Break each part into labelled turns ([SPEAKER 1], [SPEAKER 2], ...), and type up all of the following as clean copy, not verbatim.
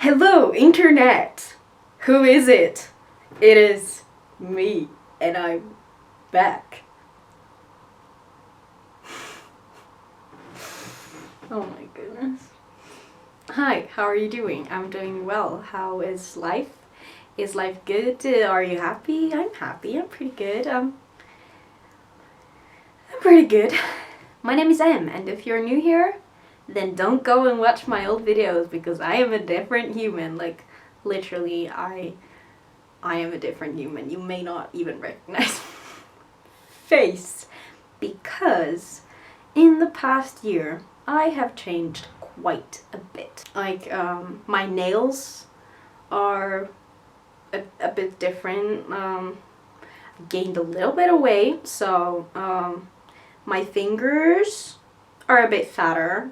[SPEAKER 1] Hello, Internet! Who is it? It is me, and I'm back. Oh my goodness. Hi, how are you doing? I'm doing well. How is life? Is life good? Are you happy? I'm happy. I'm pretty good. I'm pretty good. My name is Em, and if you're new here, then don't go and watch my old videos because I am a different human. Like, literally, I am a different human. You may not even recognize my face because in the past year, I have changed quite a bit. Like, my nails are a bit different. Gained a little bit of weight, so my fingers are a bit fatter.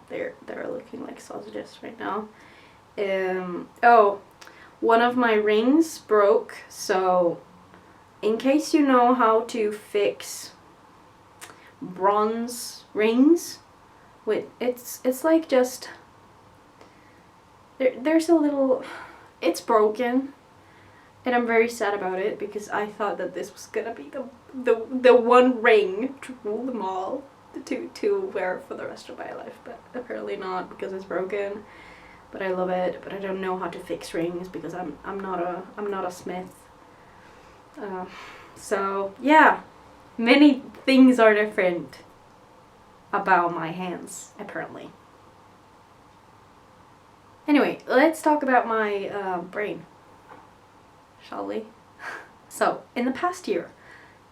[SPEAKER 1] They're looking like sausages right now. Oh, one of my rings broke, so in case you know how to fix bronze rings, it's like just there's a little, it's broken, and I'm very sad about it because I thought that this was gonna be the one ring to rule them all, to wear for the rest of my life, but apparently not because it's broken. But I love it, but I don't know how to fix rings because I'm not a smith. So yeah, many things are different about my hands apparently. Anyway, let's talk about my brain, shall we? So in the past year,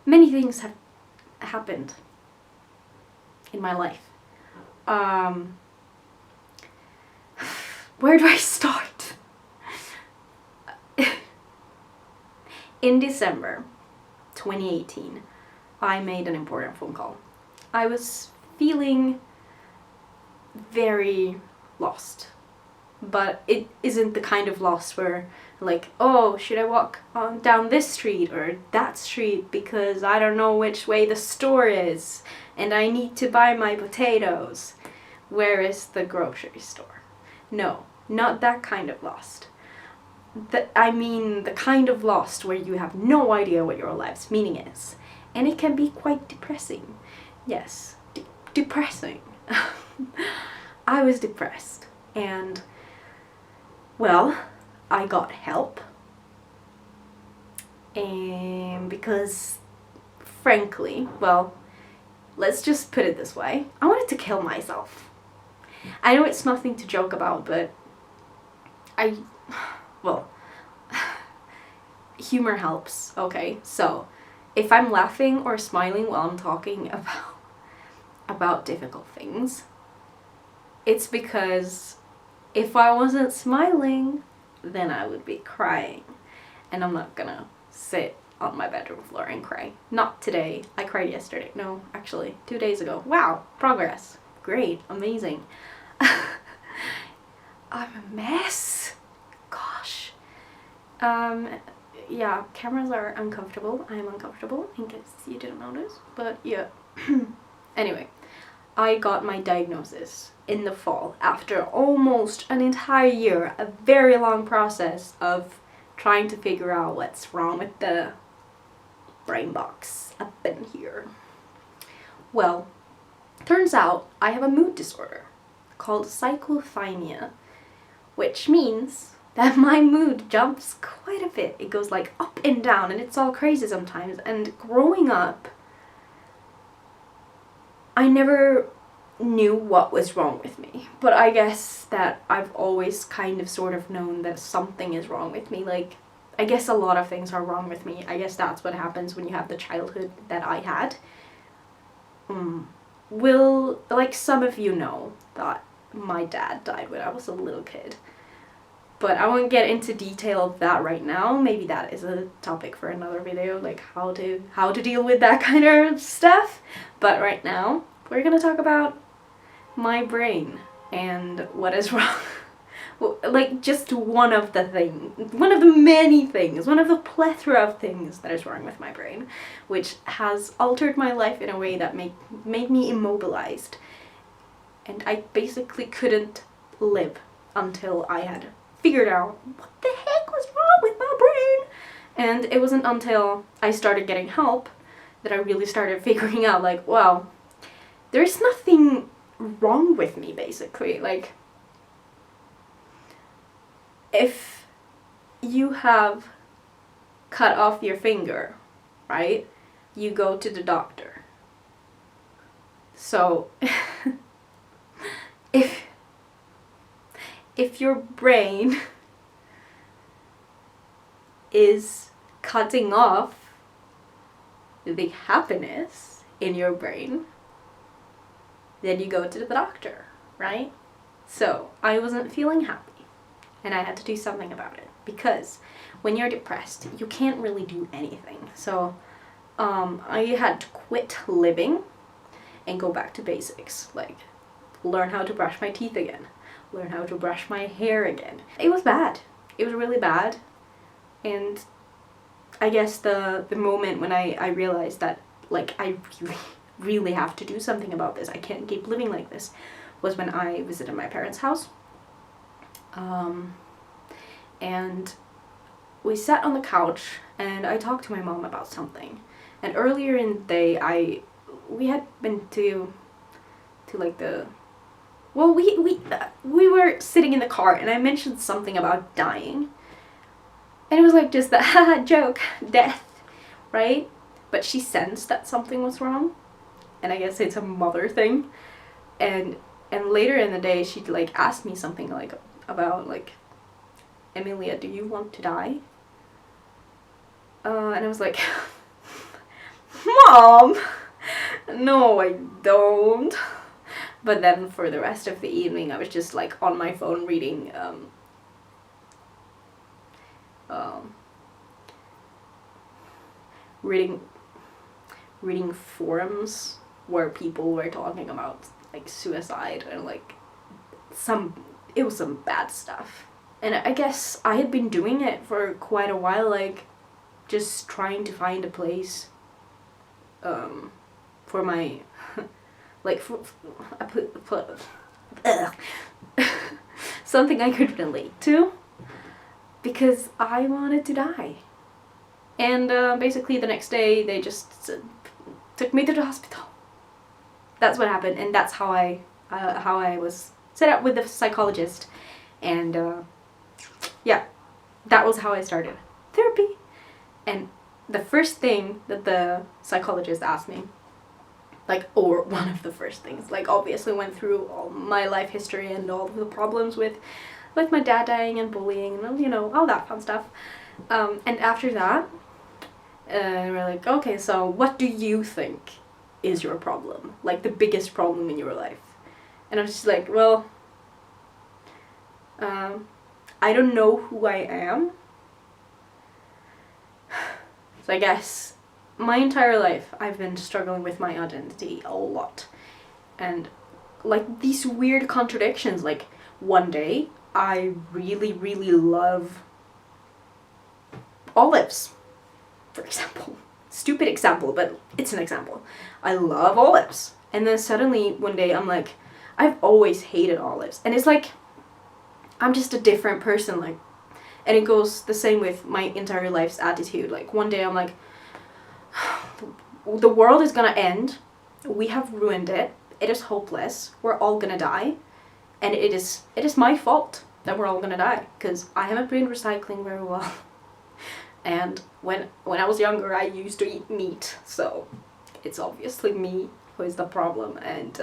[SPEAKER 1] many things have happened in my life. Where do I start? In December 2018, I made an important phone call. I was feeling very lost, but it isn't the kind of lost where like, oh, should I walk down this street or that street because I don't know which way the store is and I need to buy my potatoes. Where is the grocery store? No, not that kind of lost. I mean the kind of lost where you have no idea what your life's meaning is. And it can be quite depressing. Yes, depressing. I was depressed and, well, I got help. And because, frankly, well, let's just put it this way. I wanted to kill myself. I know it's nothing to joke about, but well, humor helps, okay? So, if I'm laughing or smiling while I'm talking about difficult things, it's because if I wasn't smiling, then I would be crying. And I'm not gonna sit on my bedroom floor and cry. Not today. I cried yesterday. No, actually, 2 days ago. Wow, progress. Great, amazing. I'm a mess. Gosh. Yeah, cameras are uncomfortable. I'm uncomfortable, in case you didn't notice. But yeah. Anyway, I got my diagnosis in the fall after almost an entire year, a very long process of trying to figure out what's wrong with the brain box up in here. Well, turns out I have a mood disorder called Cyclothymia, which means that my mood jumps quite a bit. It goes like up and down and it's all crazy sometimes. And growing up, I never knew what was wrong with me, but I guess that I've always kind of sort of known that something is wrong with me. Like, I guess a lot of things are wrong with me. I guess that's what happens when you have the childhood that I had. Well, like some of you know that my dad died when I was a little kid, but I won't get into detail of that right now. Maybe that is a topic for another video, like how to deal with that kind of stuff. But right now, we're gonna talk about my brain and what is wrong. Well, like just one of the many things, one of the plethora of things that is wrong with my brain, which has altered my life in a way that made me immobilized. And I basically couldn't live until I had figured out what the heck was wrong with my brain. And it wasn't until I started getting help that I really started figuring out, like, well, there's nothing wrong with me, basically. Like, if you have cut off your finger, right, you go to the doctor. So if your brain is cutting off the happiness in your brain, then you go to the doctor, right? So I wasn't feeling happy, and I had to do something about it, because when you're depressed, you can't really do anything. So I had to quit living and go back to basics, like learn how to brush my teeth again, learn how to brush my hair again. It was bad. It was really bad. And I guess the moment when I realized that, like, I really have to do something about this, I can't keep living like this, was when I visited my parents' house. And we sat on the couch and I talked to my mom about something. And earlier in the day, we had been to like the, well, we were sitting in the car and I mentioned something about dying. And it was like just the haha joke, death, right? But she sensed that something was wrong. And I guess it's a mother thing. And later in the day, she'd like ask me something like about like, Emilia, do you want to die? And I was like, Mom, no, I don't. But then for the rest of the evening, I was just like on my phone reading reading forums where people were talking about like suicide and like it was some bad stuff. And I guess I had been doing it for quite a while, like just trying to find a place for my like something I could relate to, because I wanted to die. And basically the next day they just took me to the hospital. That's what happened, and that's how I was set up with the psychologist. And yeah, that was how I started therapy. And the first thing that the psychologist asked me, like, or one of the first things, like obviously went through all my life history and all of the problems with like my dad dying and bullying and, you know, all that fun stuff. And after that, we're like, okay, so what do you think is your problem? Like the biggest problem in your life? And I was just like, well, I don't know who I am. So I guess my entire life I've been struggling with my identity a lot. And like these weird contradictions, like one day I really, really love olives, for example. Stupid example, but it's an example. I love olives. And then suddenly one day I'm like, I've always hated olives. And it's like, I'm just a different person, like, and it goes the same with my entire life's attitude. Like one day I'm like, the world is gonna end. We have ruined it. It is hopeless. We're all gonna die. And it is my fault that we're all gonna die, because I haven't been recycling very well. And when I was younger, I used to eat meat, so it's obviously me who is the problem, and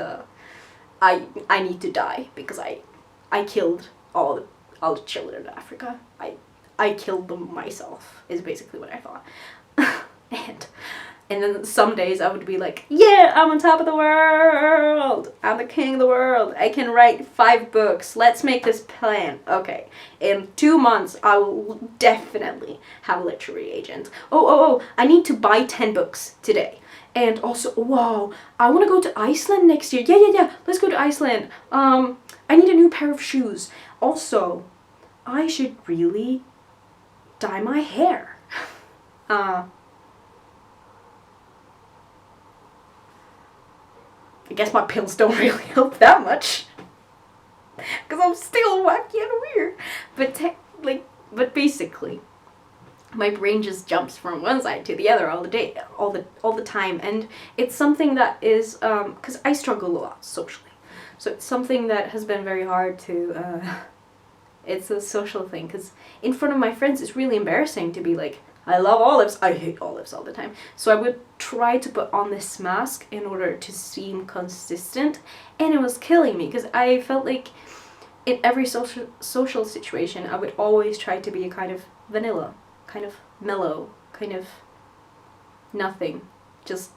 [SPEAKER 1] I need to die because I killed all the children in Africa. I killed them myself, is basically what I thought. And then some days I would be like, yeah, I'm on top of the world. I'm the king of the world. I can write 5 books. Let's make this plan. Okay, in 2 months I will definitely have a literary agent. Oh, I need to buy 10 books today. And also, wow, I want to go to Iceland next year. Yeah, let's go to Iceland. I need a new pair of shoes. Also, I should really dye my hair. I guess my pills don't really help that much. because I'm still wacky and weird. But basically, my brain just jumps from one side to the other all the day, all the time, and it's something that is because I struggle a lot socially, so it's something that has been very hard to. It's a social thing, because in front of my friends it's really embarrassing to be like, I love olives, I hate olives all the time. So I would try to put on this mask in order to seem consistent, and it was killing me, because I felt like in every social situation I would always try to be a kind of vanilla, kind of mellow, kind of nothing. Just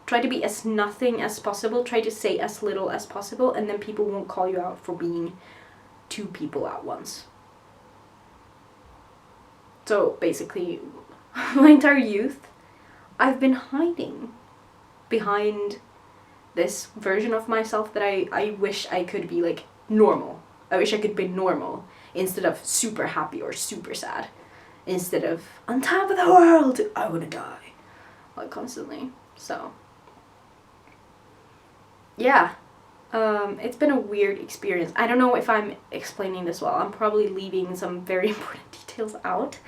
[SPEAKER 1] try to be as nothing as possible, try to say as little as possible, and then people won't call you out for being two people at once. So basically, my entire youth, I've been hiding behind this version of myself that I wish I could be like normal. I wish I could be normal instead of super happy or super sad. Instead of on top of the world, I wanna die. Like constantly. So yeah. It's been a weird experience. I don't know if I'm explaining this well. I'm probably leaving some very important details out.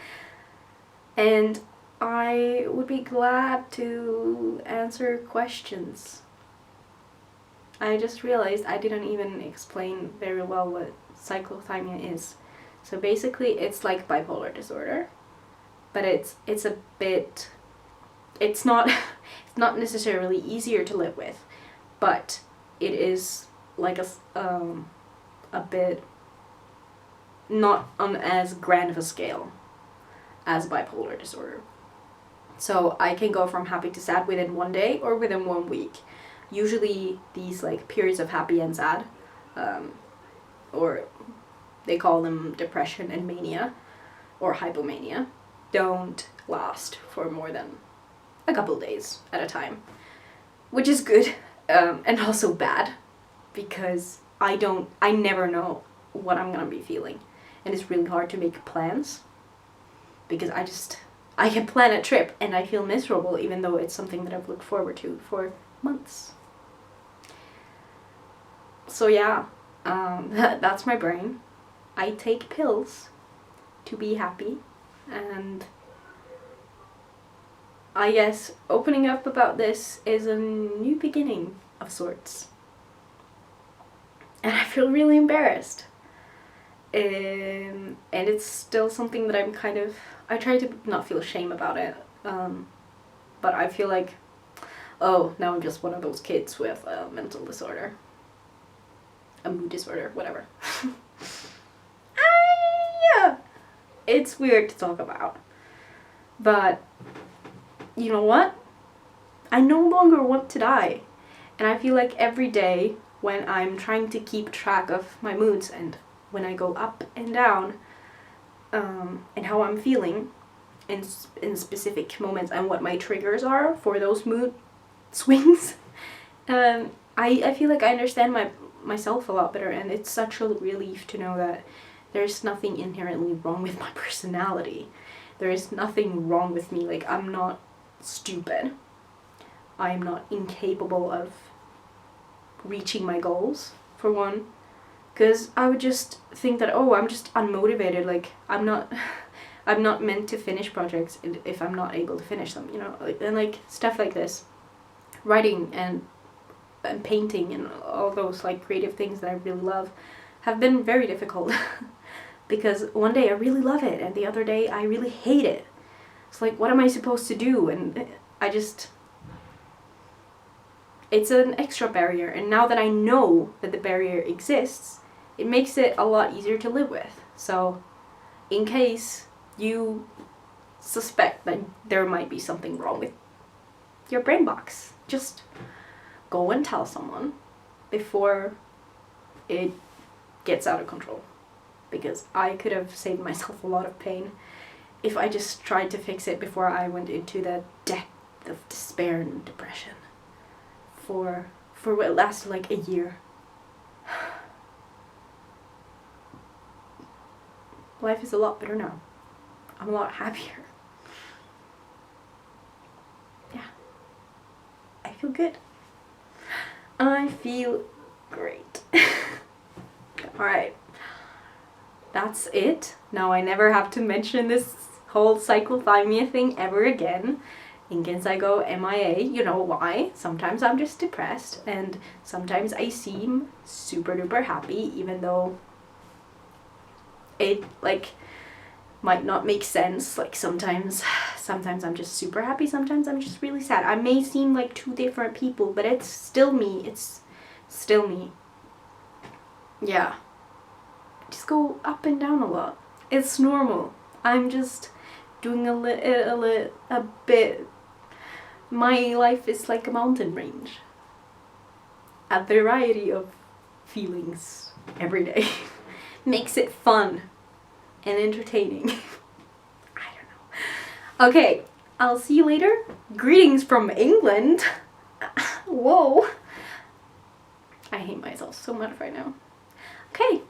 [SPEAKER 1] And I would be glad to answer questions. I just realized I didn't even explain very well what cyclothymia is. So basically it's like bipolar disorder, but it's a bit, it's not it's not necessarily easier to live with, but it is like a bit not on as grand of a scale as bipolar disorder. So I can go from happy to sad within one day or within 1 week. Usually these like periods of happy and sad, or they call them depression and mania or hypomania, don't last for more than a couple days at a time, which is good. And also bad, because I never know what I'm gonna be feeling, and it's really hard to make plans, because I can plan a trip and I feel miserable even though it's something that I've looked forward to for months. So yeah, that's my brain. I take pills to be happy, and I guess opening up about this is a new beginning of sorts. And I feel really embarrassed. And it's still something that I try to not feel shame about it. But I feel like, oh, now I'm just one of those kids with a mental disorder. A mood disorder, whatever. Yeah. It's weird to talk about. But you know what? I no longer want to die. And I feel like every day when I'm trying to keep track of my moods and when I go up and down, and how I'm feeling in specific moments and what my triggers are for those mood swings, I feel like I understand myself a lot better, and it's such a relief to know that there's nothing inherently wrong with my personality. There is nothing wrong with me. Like, I'm not stupid. I'm not incapable of reaching my goals, for one. Because I would just think that, oh, I'm just unmotivated. Like, I'm not meant to finish projects if I'm not able to finish them, you know? And like stuff like this. Writing and painting and all those like creative things that I really love have been very difficult. Because one day I really love it and the other day I really hate it. It's like, what am I supposed to do? And it's an extra barrier, and now that I know that the barrier exists, it makes it a lot easier to live with. So in case you suspect that there might be something wrong with your brain box, just go and tell someone before it gets out of control. Because I could have saved myself a lot of pain if I just tried to fix it before I went into the depth of despair and depression for what lasted like a year. Life is a lot better now. I'm a lot happier. Yeah. I feel good. I feel great. Alright. That's it. Now I never have to mention this whole cyclothymia thing ever again. In case I go MIA, you know why. Sometimes I'm just depressed and sometimes I seem super duper happy even though it like might not make sense. Like sometimes I'm just super happy, sometimes I'm just really sad. I may seem like two different people, but it's still me. It's still me. Yeah. Just go up and down a lot. It's normal. I'm just doing a bit. My life is like a mountain range. A variety of feelings every day. Makes it fun and entertaining. I don't know. Okay, I'll see you later. Greetings from England. Whoa. I hate myself so much right now. Okay.